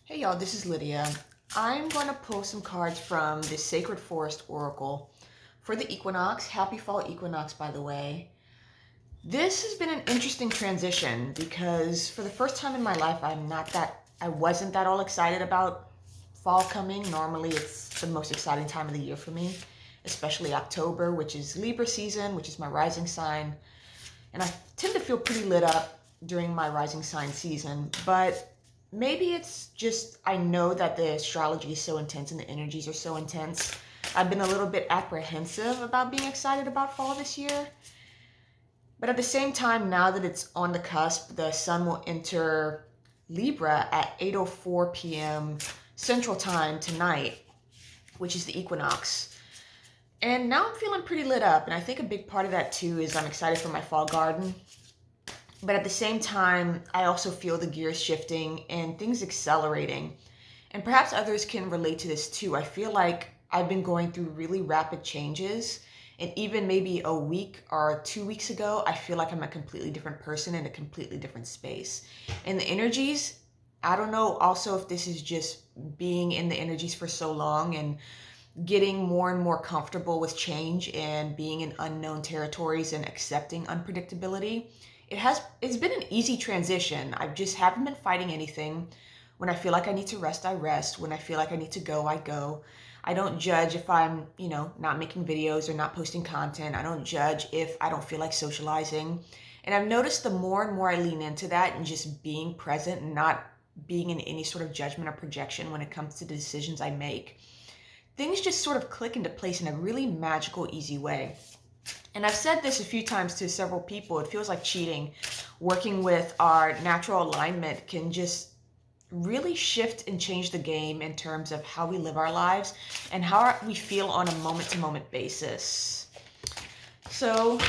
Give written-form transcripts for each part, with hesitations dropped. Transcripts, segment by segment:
Hey y'all, this is Lydia. I'm going to pull some cards from the Sacred Forest Oracle for the equinox. Happy fall equinox, by the way. This has been an interesting transition because for the first time in my life, I wasn't that all excited about fall coming. Normally it's the most exciting time of the year for me, especially October, which is Libra season, which is my rising sign. And I tend to feel pretty lit up during my rising sign season, but maybe it's just I know that the astrology is so intense and the energies are so intense. I've been a little bit apprehensive about being excited about fall this year. But at the same time, now that it's on the cusp, the sun will enter Libra at 8:04 p.m. Central Time tonight, which is the equinox. And now I'm feeling pretty lit up. And I think a big part of that too is I'm excited for my fall garden. But at the same time, I also feel the gears shifting and things accelerating. And perhaps others can relate to this too. I feel like I've been going through really rapid changes. And even maybe a week or 2 weeks ago, I feel like I'm a completely different person in a completely different space. And the energies, I don't know also if this is just being in the energies for so long and getting more and more comfortable with change and being in unknown territories and accepting unpredictability. It's been an easy transition. I just haven't been fighting anything. When I feel like I need to rest, I rest. When I feel like I need to go, I go. I don't judge if I'm, not making videos or not posting content. I don't judge if I don't feel like socializing. And I've noticed the more and more I lean into that and just being present and not being in any sort of judgment or projection when it comes to the decisions I make, things just sort of click into place in a really magical, easy way. And I've said this a few times to several people. It feels like cheating. Working with our natural alignment can just really shift and change the game in terms of how we live our lives and how we feel on a moment-to-moment basis. So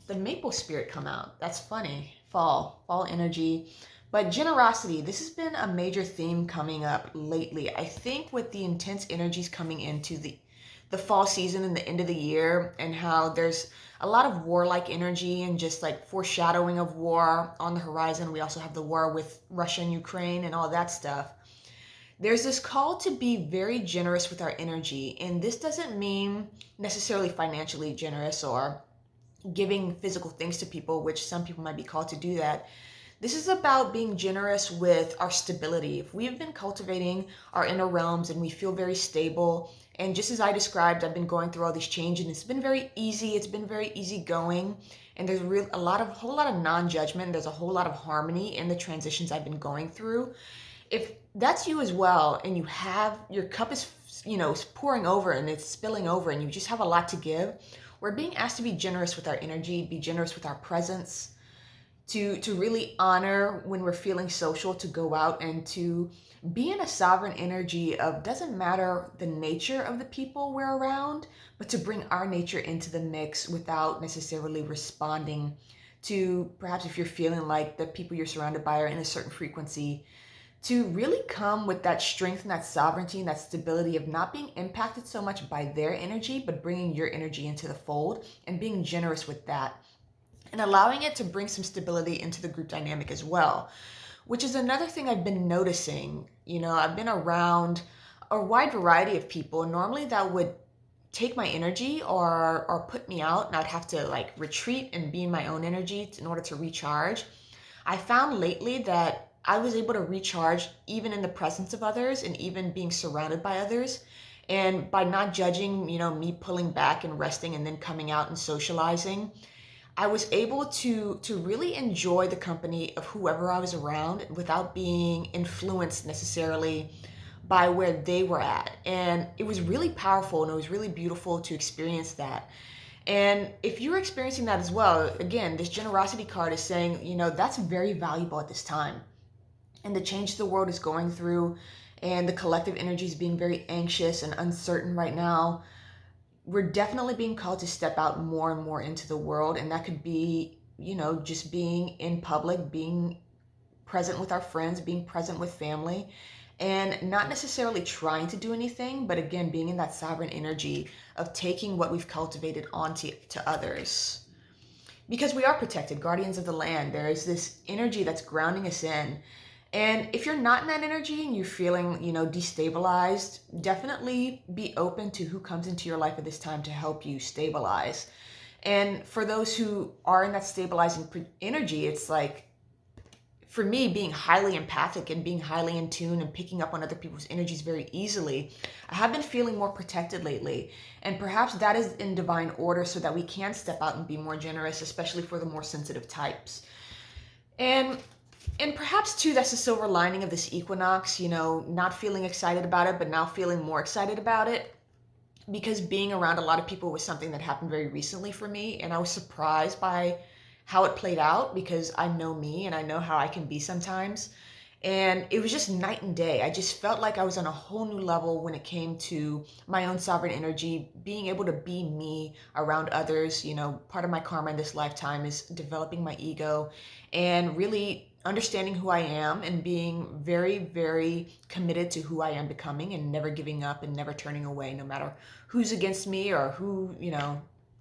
the maple spirit come out. That's funny. Fall energy. But generosity, this has been a major theme coming up lately. I think with the intense energies coming into the fall season and the end of the year, and how there's a lot of warlike energy and just like foreshadowing of war on the horizon. We also have the war with Russia and Ukraine and all that stuff. There's this call to be very generous with our energy. And this doesn't mean necessarily financially generous or giving physical things to people, which some people might be called to do that. This is about being generous with our stability. If we've been cultivating our inner realms and we feel very stable, and just as I described, I've been going through all these changes and it's been very easy. It's been very easygoing. And there's a whole lot of non-judgment. There's a whole lot of harmony in the transitions I've been going through. If that's you as well, and you have, your cup is, is pouring over and it's spilling over and you just have a lot to give, we're being asked to be generous with our energy, be generous with our presence, to really honor when we're feeling social, to go out and to be in a sovereign energy of, doesn't matter the nature of the people we're around, but to bring our nature into the mix without necessarily responding to, perhaps if you're feeling like the people you're surrounded by are in a certain frequency, to really come with that strength and that sovereignty and that stability of not being impacted so much by their energy, but bringing your energy into the fold and being generous with that. And allowing it to bring some stability into the group dynamic as well, which is another thing I've been noticing. I've been around a wide variety of people. Normally that would take my energy or put me out, and I'd have to like retreat and be in my own energy in order to recharge. I found lately that I was able to recharge even in the presence of others and even being surrounded by others. And by not judging, me pulling back and resting and then coming out and socializing, I was able to really enjoy the company of whoever I was around without being influenced necessarily by where they were at. And it was really powerful and it was really beautiful to experience that. And if you're experiencing that as well, again, this generosity card is saying, that's very valuable at this time. And the change the world is going through and the collective energy is being very anxious and uncertain right now, we're definitely being called to step out more and more into the world. And that could be, just being in public, being present with our friends, being present with family, and not necessarily trying to do anything, but again, being in that sovereign energy of taking what we've cultivated onto to others. Because we are protected, guardians of the land. There is this energy that's grounding us in. And if you're not in that energy and you're feeling, destabilized, definitely be open to who comes into your life at this time to help you stabilize. And for those who are in that stabilizing energy, it's like, for me, being highly empathic and being highly in tune and picking up on other people's energies very easily, I have been feeling more protected lately. And perhaps that is in divine order so that we can step out and be more generous, especially for the more sensitive types. And perhaps too, that's the silver lining of this equinox, not feeling excited about it, but now feeling more excited about it. Because being around a lot of people was something that happened very recently for me. And I was surprised by how it played out because I know me and I know how I can be sometimes. And it was just night and day. I just felt like I was on a whole new level when it came to my own sovereign energy, being able to be me around others. Part of my karma in this lifetime is developing my ego and really understanding who I am and being very, very committed to who I am becoming and never giving up and never turning away, no matter who's against me or who,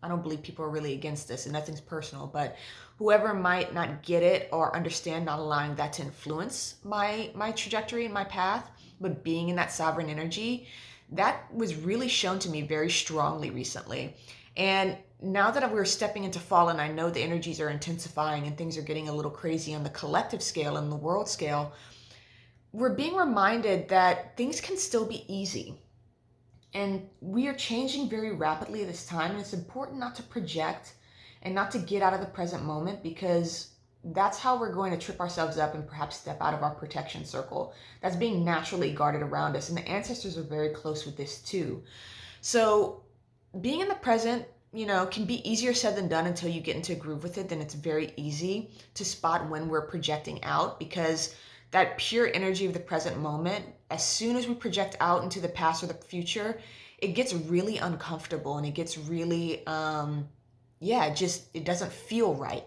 I don't believe people are really against this and nothing's personal, but whoever might not get it or understand, not allowing that to influence my trajectory and my path, but being in that sovereign energy, that was really shown to me very strongly recently. And now that we're stepping into fall and I know the energies are intensifying and things are getting a little crazy on the collective scale and the world scale, we're being reminded that things can still be easy. And we are changing very rapidly at this time, and it's important not to project and not to get out of the present moment, because that's how we're going to trip ourselves up and perhaps step out of our protection circle that's being naturally guarded around us. And the ancestors are very close with this too. So being in the present, can be easier said than done until you get into a groove with it. Then it's very easy to spot when we're projecting out, because that pure energy of the present moment, as soon as we project out into the past or the future, it gets really uncomfortable and it gets really, it doesn't feel right.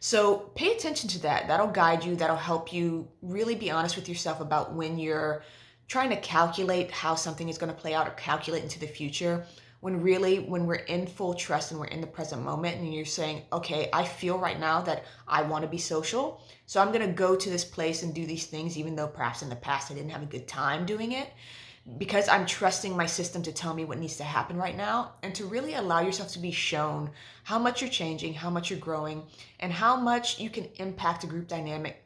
So pay attention to that. That'll guide you. That'll help you really be honest with yourself about when you're trying to calculate how something is going to play out or calculate into the future. When we're in full trust and we're in the present moment and you're saying, okay, I feel right now that I want to be social. So I'm going to go to this place and do these things, even though perhaps in the past I didn't have a good time doing it, because I'm trusting my system to tell me what needs to happen right now, and to really allow yourself to be shown how much you're changing, how much you're growing, and how much you can impact a group dynamic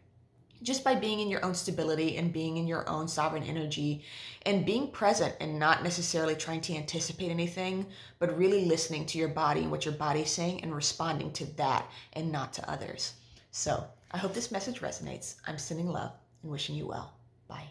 just by being in your own stability and being in your own sovereign energy and being present and not necessarily trying to anticipate anything, but really listening to your body and what your body is saying and responding to that and not to others. So I hope this message resonates. I'm sending love and wishing you well. Bye.